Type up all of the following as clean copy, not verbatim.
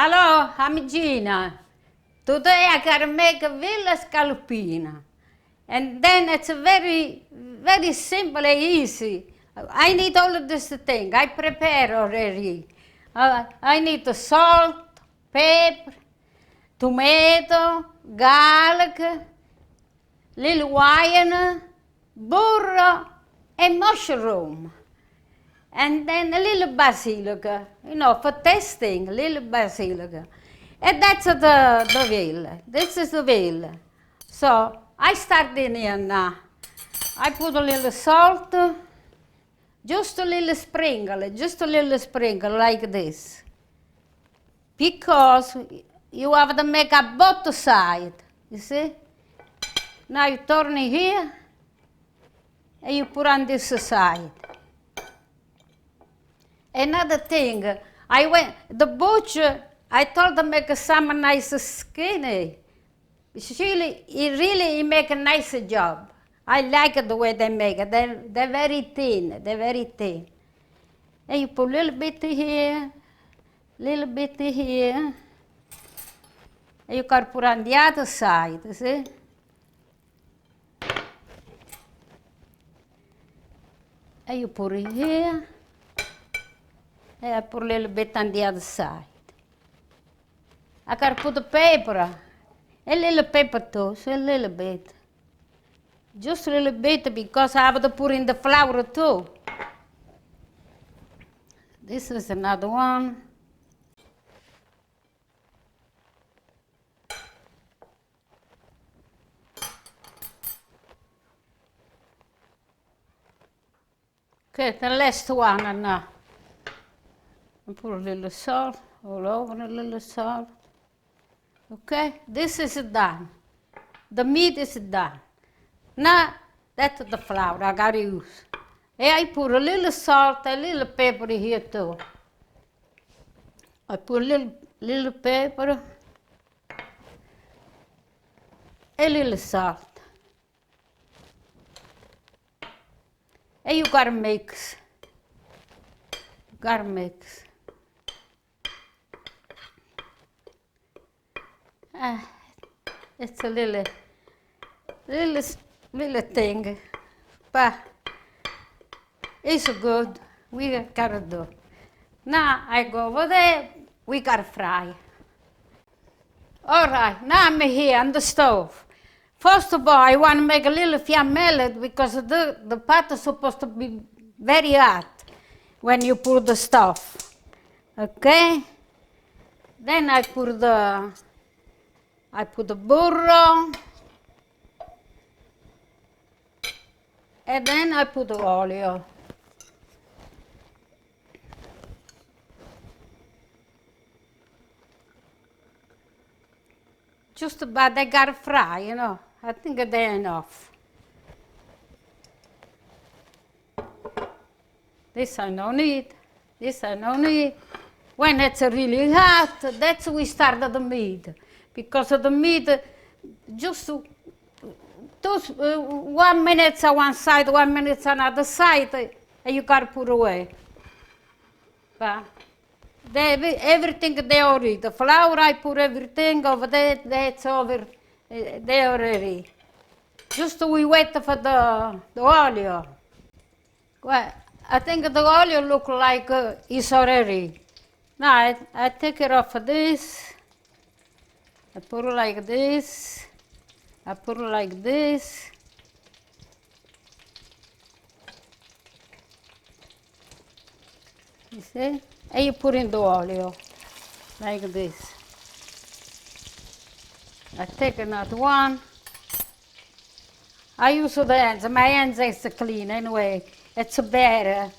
Hello, I'm Gina. Today I gotta make a veal scallopini. And then it's very, very simple and easy. I need all of this thing. I prepare already. I need the salt, pepper, tomato, garlic, little wine, burro, and mushroom. And then a little basilica, for tasting, a little basilica. And that's the veal. This is the veal. So I start in here now. I put a little salt, just a little sprinkle like this. Because you have to make up both sides, you see? Now you turn it here, and you put on this side. Another thing, the butcher, I told him make some nice skinny. He make a nice job. I like the way they make it. They're very thin, And you put a little bit here, and you can put on the other side, you see? And you put it here. And I put a little bit on the other side. I gotta put the pepper. A little pepper too, so a little bit. Just a little bit because I have to put in the flour too. This is another one. Okay, the last one now. I put a little salt, all over a little salt. Okay, this is done. The meat is done. Now, that's the flour I gotta use. And I put a little salt, a little pepper here too. I put a little pepper, a little salt. And you gotta mix. It's a little thing, but it's good. We gotta do. Now I go over there. We gotta fry. All right. Now I'm here on the stove. First of all, I want to make a little fiammelle because the pot is supposed to be very hot when you put the stuff. Okay. Then I put the burro, and then I put the oil. Just about they gotta fry, I think they're enough. This I don't need. When it's really hot, that's when we start the meat. Because of the meat, just 1 minute on one side, 1 minute on another side, and you gotta put away. But everything they already. The flour, I put everything over there, that's over there already. Just we wait for the oil. Well, I think the oil look like it's already. Now I take it off of this. I put it like this. I put it like this. You see? And you put in the oil like this. I take another one. I use the hands. My hands is clean anyway. It's better.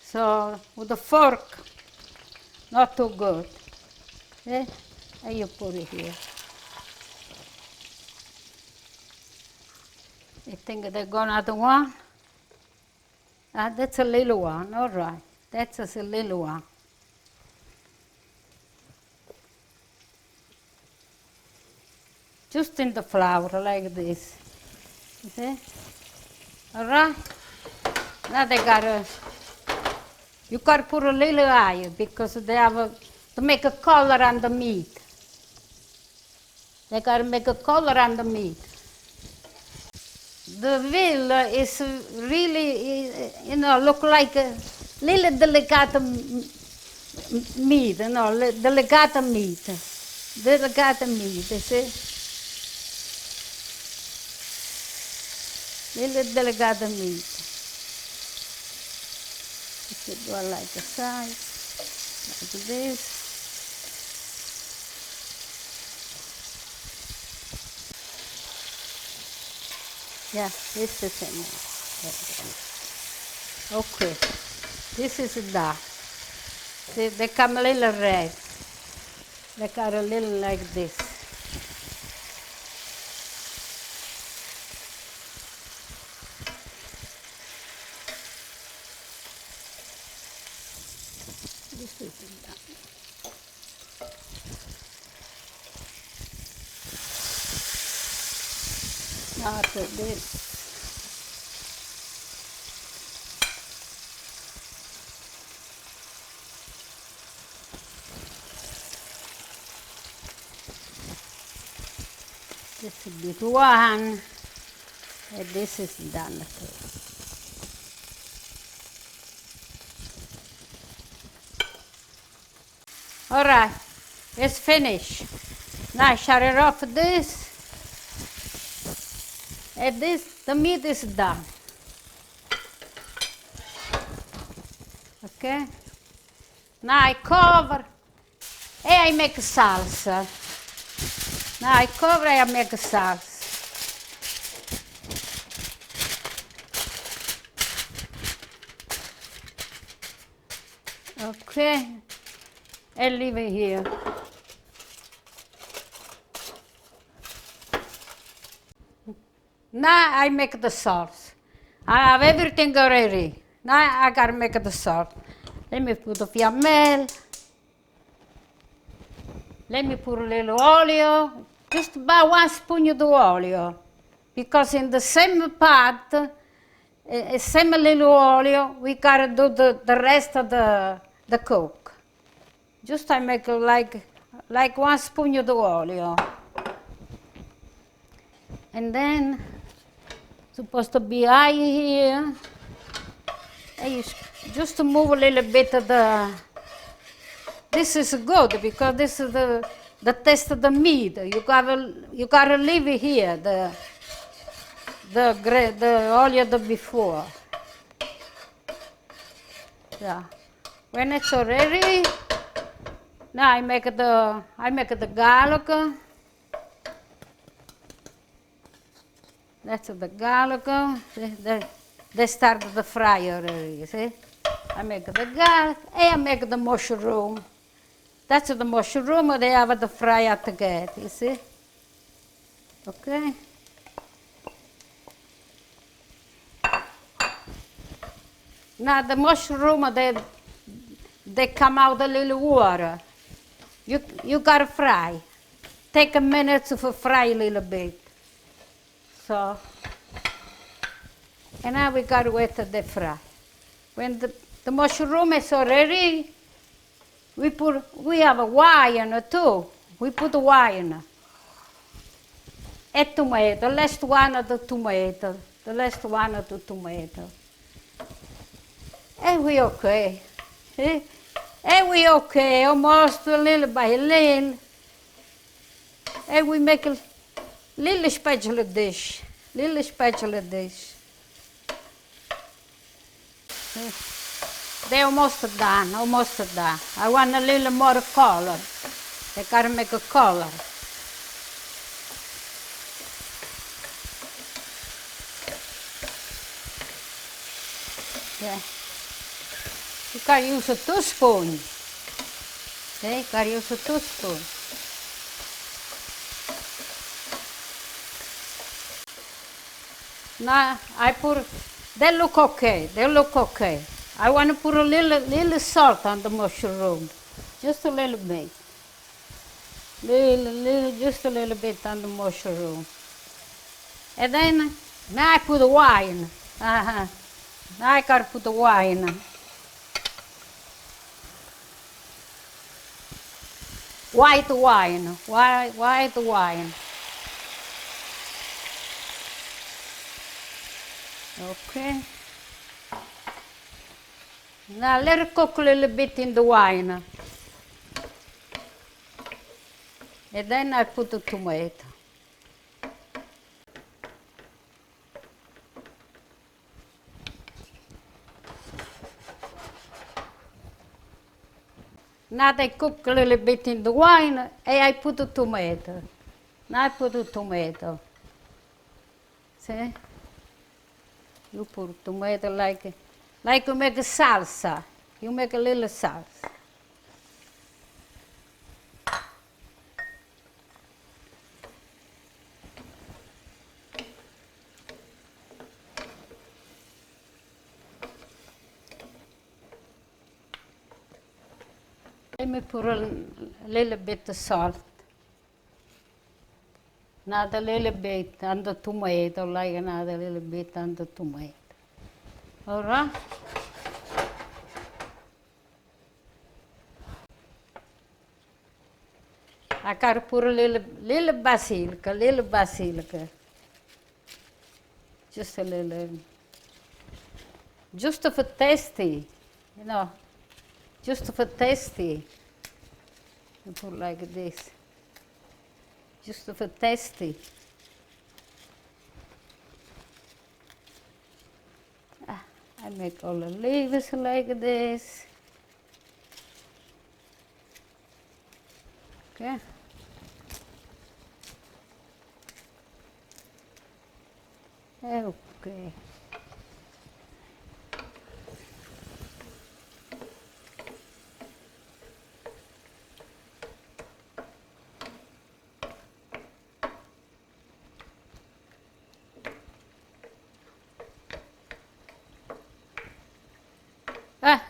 So with the fork, not too good. See? And you put it here. You think they're going another one? That's a little one, all right. That's just a little one. Just in the flour like this. You see? All right? Now they gotta, you gotta put a little higher because they have to make a color on the meat. They gotta make a color on the meat. The veal is really, look like a little delicate meat, delicate meat. Delicate meat, you see? Little delicate meat. You do it like a size, like this. Yeah, this is it. Okay, this is done. See, they come a little red. They cut a little like this. This is done. After this. This is bit one, and this is done too. All right, it's finished. Now shut it off this. And this, the meat is done. Okay? Now I cover and I make salsa. Now I cover and I make salsa. Okay? And leave it here. Now I make the sauce. I have everything already. Now I gotta make the sauce. Let me put the fiammel. Let me put a little oil, just about 1 spoon of oil. Because in the same pot, same little oil, we gotta do the rest of the cook. Just I make like 1 spoon of oil. And then, supposed to be high here. And you just to move a little bit of the, this is good because this is the taste of the meat. You gotta leave it here, the oil the before. Yeah. When it's ready, now I make the garlic. That's the garlic. They start the fry already, see? I make the garlic and I make the mushroom. That's the mushroom they have the fry at the gate, you see? Okay? Now the mushroom, they come out a little water. You gotta fry. Take a minute to fry a little bit. So, and now we gotta wait till they fry. When the mushroom is already, we have a wine too. We put wine. And tomato, last one of the tomato. The last one of the tomato. And we okay. See? And we okay, almost a little by little. And we make a little spatula dish. Little spatula dish. See? They're almost done, almost done. I want a little more color. I gotta make a color. Yeah. You can use 2 spoons. Okay, you can use 2 spoons. Now I put, they look okay, they look okay. I want to put a little salt on the mushroom, just a little bit. Just a little bit on the mushroom. And then, now I put the wine. Now I gotta put the wine. white wine, white wine. Okay. Now let it cook a little bit in the wine. And then I put the tomato. Now they cook a little bit in the wine, and I put the tomato. Now I put the tomato. See? You put tomato like you make a salsa. You make a little salsa. Let me put a little bit of salt. Another little bit on the tomato, like another little bit on the tomato. All right? I gotta put a little basilica. Just a little. Just for tasty, you know. Just for tasty. You put like this. Just for tasty. I make all the leaves like this. Okay. Okay.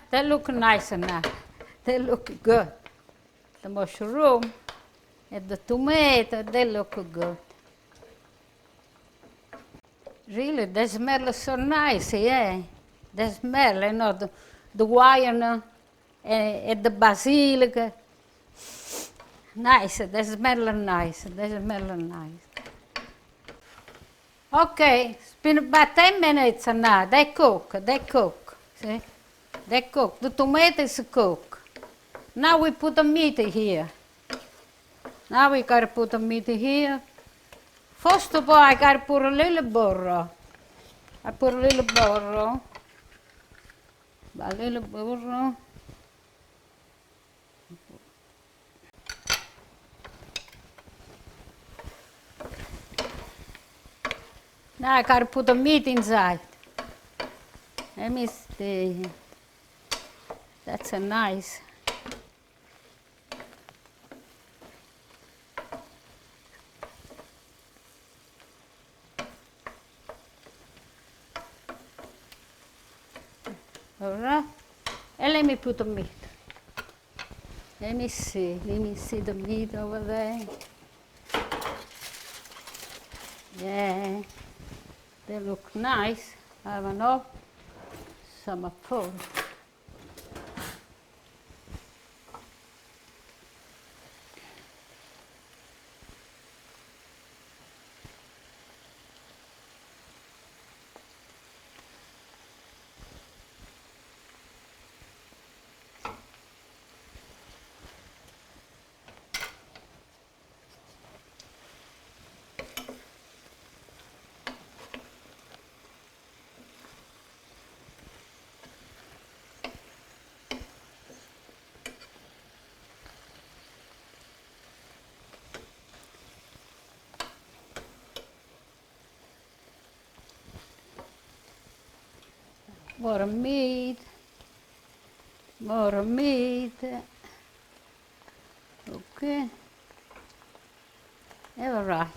They look nice now. They look good. The mushroom and the tomato, they look good. Really, they smell so nice, yeah. They smell, you know, the wine and the basilic. Nice, they smell nice, they smell nice. Okay, it's been about 10 minutes now. They cook, see? They cook, the tomatoes cook. Now we put the meat here. Now we gotta put the meat here. First of all, I gotta put a little butter. I put a little butter. A little butter. Now I gotta put the meat inside. Let me see. That's a nice. All right. And let me put the meat. Let me see the meat over there. Yeah, they look nice. I don't know. Some are full. More meat. Okay. All right.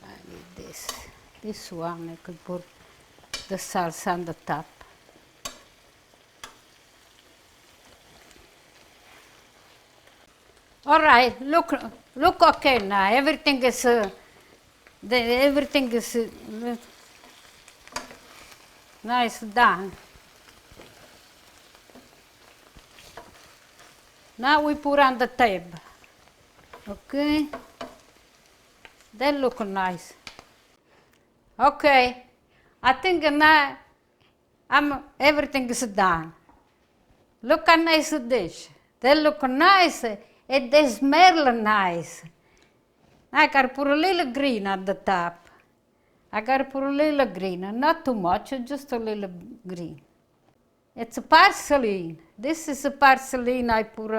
I need this. This one I could put the salsa on the top. All right. Look okay now. Everything is. Everything is nice done. Now we put on the table. Okay. That look nice. Okay. I think now everything is done. Look how nice dish. They look nice. And they smell nice. I gotta put a little green on the top. I gotta put a little green, not too much, just a little green. It's a parsley. This is a parsley I put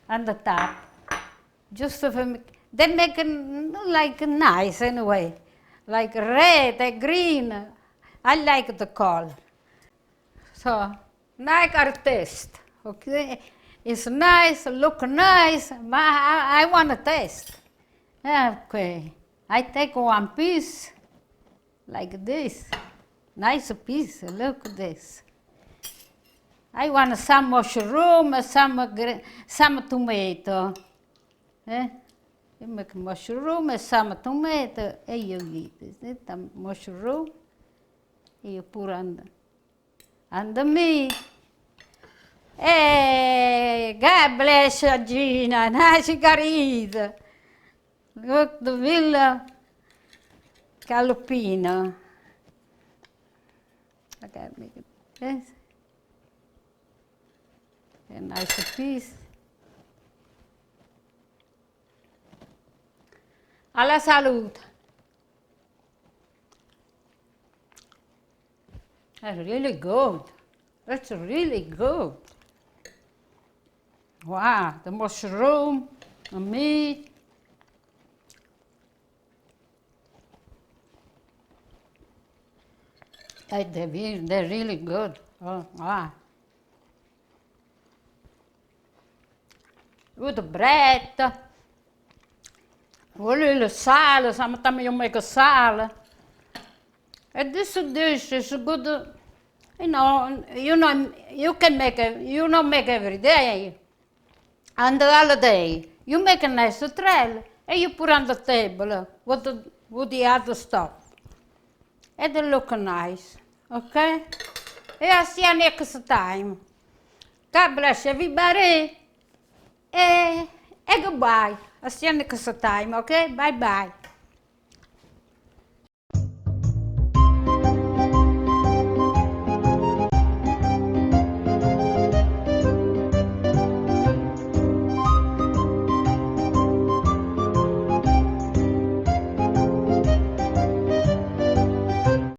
on the top. Just to they make it like nice anyway, like red and green. I like the color. So now I gotta taste. Okay, it's nice, look nice. But I want to taste. Okay, I take one piece. Like this. Nice piece, look at this. I want some mushroom, some tomato. You make mushroom and some tomato, and you eat it. The mushroom, you put on the meat. Hey, God bless you, Gina. Now she got to eat. Look, the Veal Scallopini. I gotta make it this. A nice piece. Alla salute. That's really good. That's really good. Wow, the mushroom, the meat. They're really good. Oh, wow. With the bread. With a little salad. Sometimes you make a salad. And this dish is good. You can make it. You don't make every day. On the holiday, you make a nice trail and you put on the table with the other stuff. And they look nice. Okay? And I'll see you next time. God bless everybody. And goodbye. I'll see you next time, okay? Bye-bye.